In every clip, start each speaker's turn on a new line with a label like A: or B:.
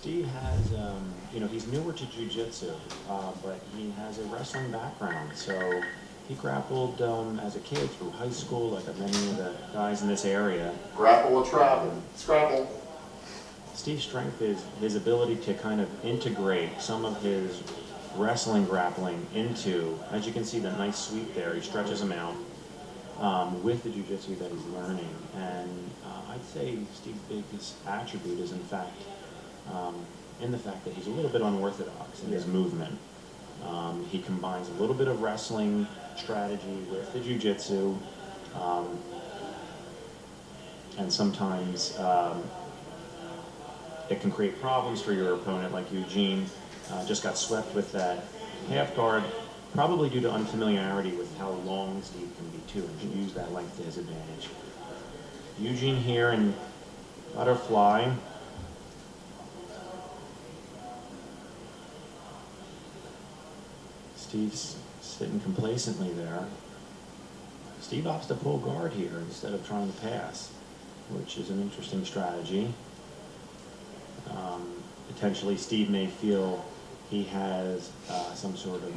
A: Steve has, he's newer to jiu-jitsu, but he has a wrestling background. So he grappled as a kid through high school, like many of the guys in this area.
B: Grapple or travel, scrapple.
A: Steve's strength is his ability to kind of integrate some of his wrestling grappling into, as you can see, the nice sweep there. He stretches them out with the jiu-jitsu that he's learning. And I'd say Steve's biggest attribute is, in fact, in the fact that he's a little bit unorthodox in his movement. He combines a little bit of wrestling strategy with the jiu-jitsu, and sometimes it can create problems for your opponent, like Eugene just got swept with that half guard, probably due to unfamiliarity with how long Steve can be too, and can use that length to his advantage. Eugene here in butterfly. Steve's sitting complacently there. Steve opts to pull guard here instead of trying to pass, which is an interesting strategy. Potentially Steve may feel he has some sort of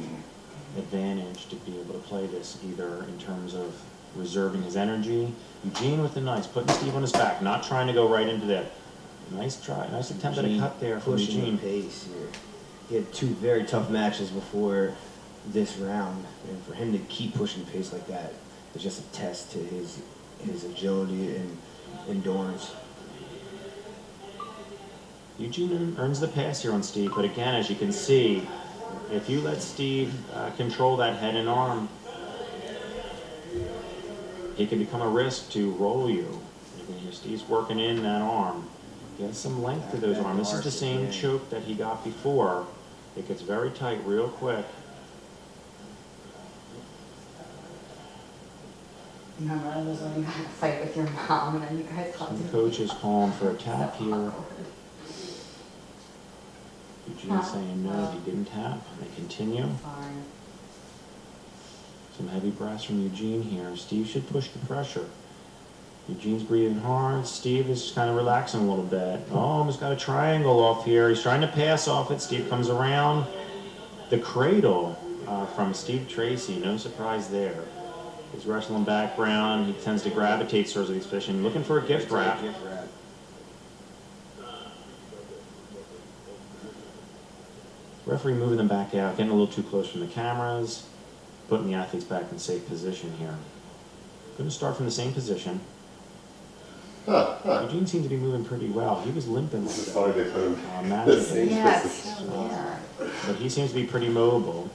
A: advantage to be able to play this, either in terms of reserving his energy. Eugene with the nice, putting Steve on his back, not trying to go right into that. Nice try, nice attempt at a cut there from Eugene.
C: Pace here. He had two very tough matches before this round, and for him to keep pushing pace like that is just a test to his agility and endurance.
A: Eugene earns the pass here on Steve, but again, as you can see, if you let Steve control that head and arm, he can become a risk to roll you. You can hear Steve's working in that arm. He has some length to those arms. This is the same choke that he got before. It gets very tight real quick.
D: Remember, I was when you had a fight with your mom, and then you guys called
A: The coach is calling for a tap here. Eugene saying no, he didn't tap. They continue.
D: Sorry.
A: Some heavy breaths from Eugene here. Steve should push the pressure. Eugene's breathing hard. Steve is kind of relaxing a little bit. Oh, almost got a triangle off here. He's trying to pass off it. Steve comes around. The cradle from Steve Tracey. No surprise there. His wrestling background, he tends to gravitate towards these positions, looking for a gift wrap. Referee moving them back out, getting a little too close from the cameras, putting the athletes back in safe position here. Going to start from the same position. Eugene seemed to be moving pretty well. He was limping.
D: Yes, yeah.
A: But he seems to be pretty mobile.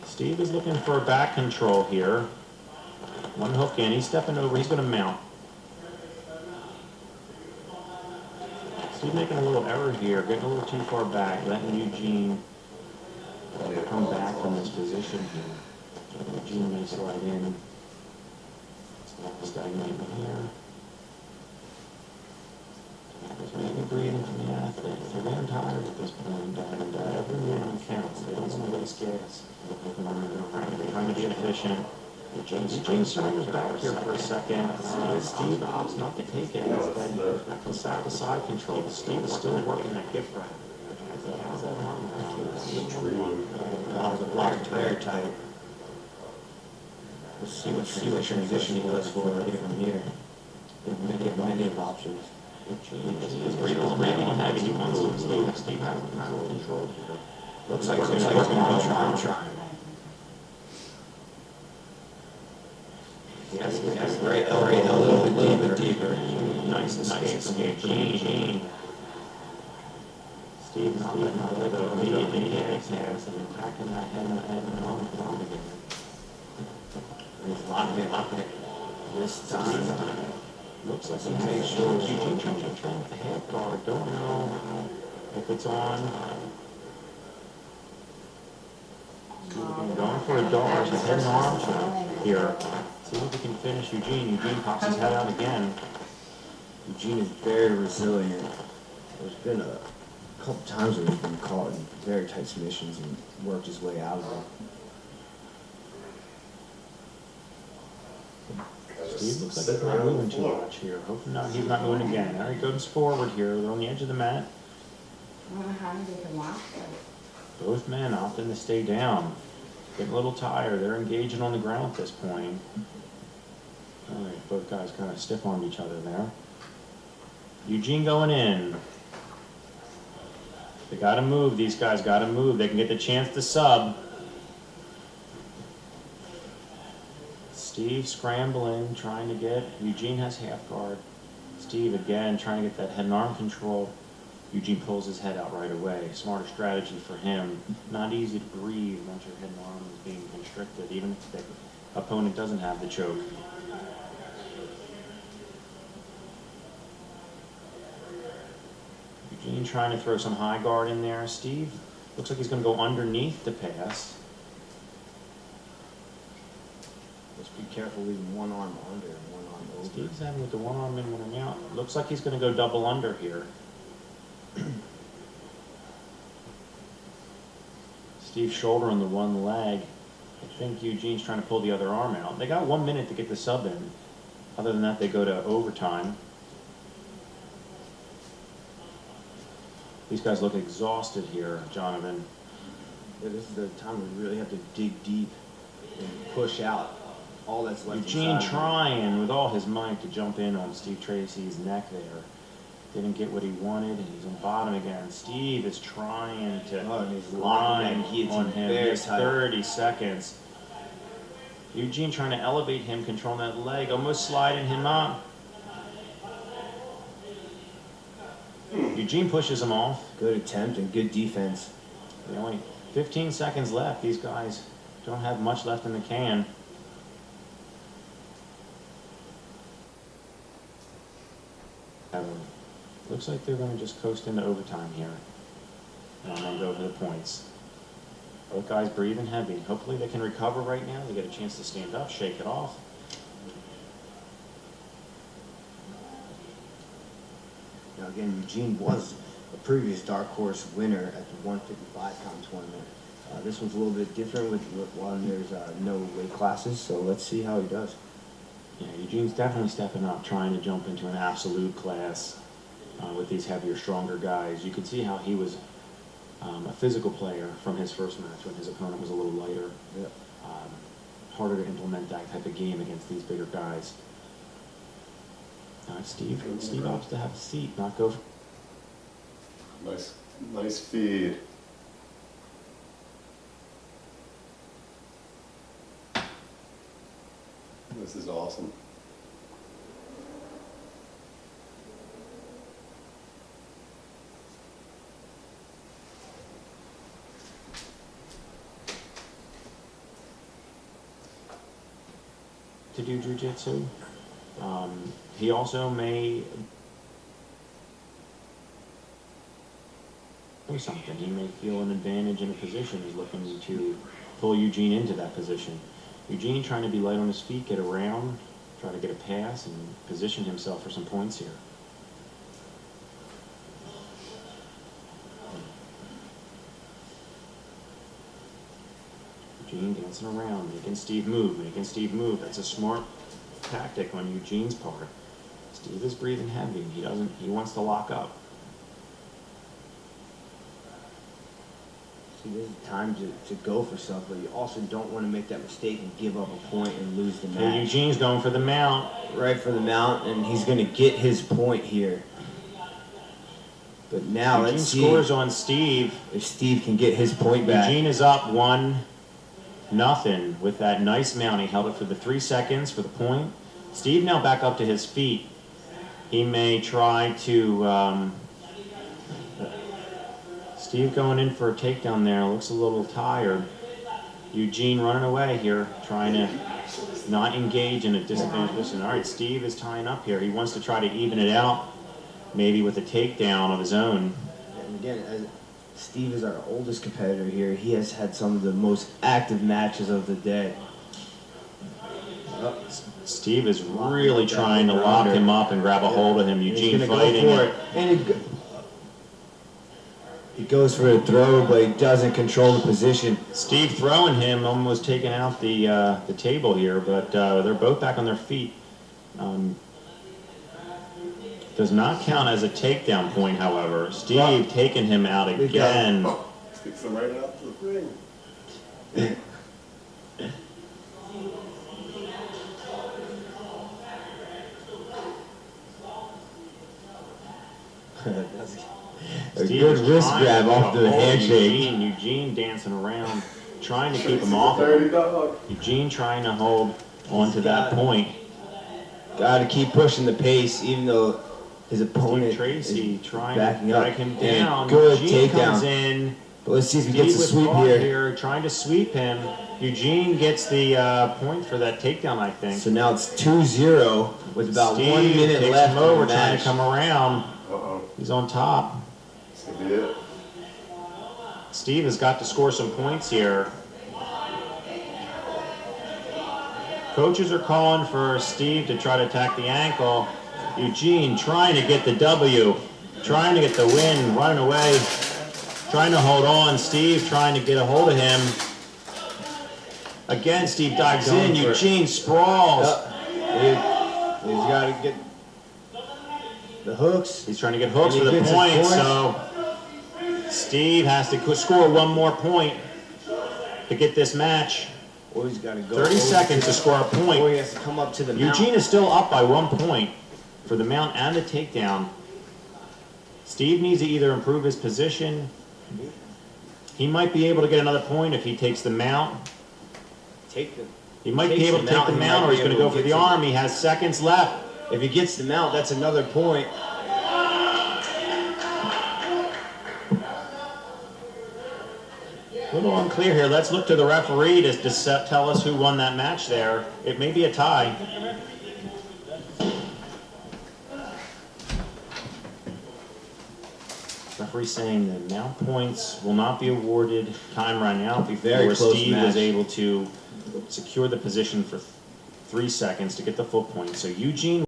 A: Steve is looking for a back control here. One hook in, he's stepping over, he's going to mount. Steve making a little error here, getting a little too far back, letting Eugene come back from this position here. Eugene may slide in. Stagnating here. There's maybe breathing from the athletes. They're getting tired at this point, and every movement counts. They don't want to waste gas. They're trying to be efficient. Eugene surrenders back here for a second. Steve opts not to take it. Instead, he side to side control. Steve is still working that gift wrap. How's that arm? The block very tight. We'll see what transition he goes for from here. Many of options. He's breathing heavy. He wants to move. Steve has control here. Looks like it's going to go arm try. Yes, great. A little bit deeper. Nice escape. Gene. Steve not letting go immediately. He's attacking that head and arm again. He's locked it. This time. Looks like he makes sure Eugene trying with the head guard. Don't know if it's on. Going for a dart, his head and arm shot here. See if he can finish Eugene. Eugene pops his head out again.
C: Eugene is very resilient. There's been a couple times where he's been caught in very tight submissions and worked his way out of them.
A: Steve looks like he's not moving too much here. Hoping not, he's not moving again. All right, goes forward here. They're on the edge of the mat.
D: I don't know how they can watch this.
A: Both men opting to stay down. Getting a little tired. They're engaging on the ground at this point. All right, both guys kind of stiff-armed each other there. Eugene going in. They got to move. These guys got to move. They can get the chance to sub. Steve scrambling, trying to get. Eugene has half guard. Steve again trying to get that head and arm control. Eugene pulls his head out right away. Smarter strategy for him. Not easy to breathe once your head and arm is being constricted, even if the opponent doesn't have the choke. Eugene trying to throw some high guard in there. Steve looks like he's going to go underneath the pass.
C: Just be careful leaving one arm under and one arm over.
A: Steve's having with the one arm in, one arm out. Looks like he's going to go double under here. Steve's shoulder on the one leg. I think Eugene's trying to pull the other arm out. They got 1 minute to get the sub in. Other than that, they go to overtime. These guys look exhausted here, Jonathan.
C: Yeah, this is the time we really have to dig deep and push out all that's left.
A: Eugene
C: inside.
A: trying with all his might to jump in on Steve Tracey's neck there. Didn't get what he wanted, and he's on bottom again. Steve is trying to
C: and he's
A: line
C: locking that
A: on
C: guillotine
A: him. He
C: very
A: has
C: tight.
A: 30 seconds. Eugene trying to elevate him, controlling that leg, almost sliding him up. Eugene pushes him off.
C: Good attempt and good defense.
A: Only 15 seconds left. These guys don't have much left in the can. Looks like they're going to just coast into overtime here. And then go for the points. Both guys breathing heavy. Hopefully they can recover right now. They get a chance to stand up, shake it off.
C: Now again, Eugene was a previous dark horse winner at the 155-pound tournament. This one's a little bit different with one. There's no weight classes, so let's see how he does.
A: Yeah, Eugene's definitely stepping up, trying to jump into an absolute class with these heavier, stronger guys. You can see how he was a physical player from his first match when his opponent was a little lighter.
C: Yeah.
A: Harder to implement that type of game against these bigger guys. Steve opts to have a seat, not go.
B: Nice feed. This is awesome.
A: To do jiu-jitsu. He also may do something. He may feel an advantage in a position. He's looking to pull Eugene into that position. Eugene trying to be light on his feet, get around, try to get a pass, and position himself for some points here. Eugene dancing around, making Steve move. That's a smart tactic on Eugene's part. Steve is breathing heavy. He wants to lock up.
C: See, this is time to go for stuff, but you also don't want to make that mistake and give up a point and lose the match.
A: Hey, Eugene's going for the mount.
C: Right for the mount, and he's going to get his point here. But now
A: Eugene
C: let's see
A: scores on Steve.
C: if Steve can get his point back.
A: Eugene is up 1-0 with that nice mount. He held it for the 3 seconds for the point. Steve now back up to his feet. He may try to... Steve going in for a takedown there. Looks a little tired. Eugene running away here, trying to not engage in a disadvantaged position. All right, Steve is tying up here. He wants to try to even it out, maybe with a takedown of his own.
C: And again, as Steve is our oldest competitor here. He has had some of the most active matches of the day.
A: Steve is really trying to lock him up and grab a hold of him. Eugene fighting
C: go for it. And he goes for a throw, but he doesn't control the position.
A: Steve throwing him, almost taking out the table here, but they're both back on their feet. Does not count as a takedown point, however. Steve taking him out again.
B: Sticks him right out to the ring.
C: That's a
A: Steve
C: good
A: is
C: wrist
A: trying
C: grab
A: to
C: off the
A: hold
C: handshake.
A: Eugene dancing around, trying to keep him
B: Tracy's a
A: off.
B: dirty dog.
A: Eugene trying to hold on to that point.
C: Got to keep pushing the pace, even though his opponent
A: Tracy
C: is
A: trying
C: backing
A: to
C: up.
A: drag him
C: And
A: down.
C: good
A: Eugene comes
C: takedown.
A: in.
C: But let's see if he
A: Steve
C: gets a
A: was
C: sweep
A: caught
C: here.
A: trying to sweep him. Eugene gets the point for that takedown, I think.
C: So now it's 2-0 with about
A: Steve
C: 1 minute
A: takes
C: left
A: him
C: on
A: over,
C: the
A: trying
C: match.
A: to come around.
B: Uh-oh.
A: He's on top.
B: This could be it.
A: Steve has got to score some points here. Coaches are calling for Steve to try to attack the ankle. Eugene trying to get the W, trying to get the win, running away, trying to hold on. Steve trying to get a hold of him. Again, Steve dives in. Eugene sprawls.
C: He's got to get the hooks.
A: He's trying to get hooks
C: And
A: for
C: he
A: the
C: gets his
A: point,
C: points.
A: so Steve has to score one more point to get this match.
C: Or he's got to go
A: 30
C: over
A: seconds
C: to-
A: to score a point.
C: Or he has to come up to the mount.
A: Eugene is still up by 1 point for the mount and the takedown. Steve needs to either improve his position. He might be able to get another point if he takes the mount.
C: Take the,
A: He might be
C: Takes
A: able
C: the
A: to take
C: mount,
A: the
C: he
A: mount,
C: might
A: or
C: be
A: he's going to
C: able
A: go
C: to
A: for
C: get
A: the
C: to-
A: arm. He has seconds left.
C: if he gets the mount, that's another point.
A: A little unclear here. Let's look to the referee to tell us who won that match there. It may be a tie. Referee saying the mount points will not be awarded. Time ran out
C: Very
A: before
C: close
A: Steve
C: match.
A: was able to secure the position for 3 seconds to get the full point. So Eugene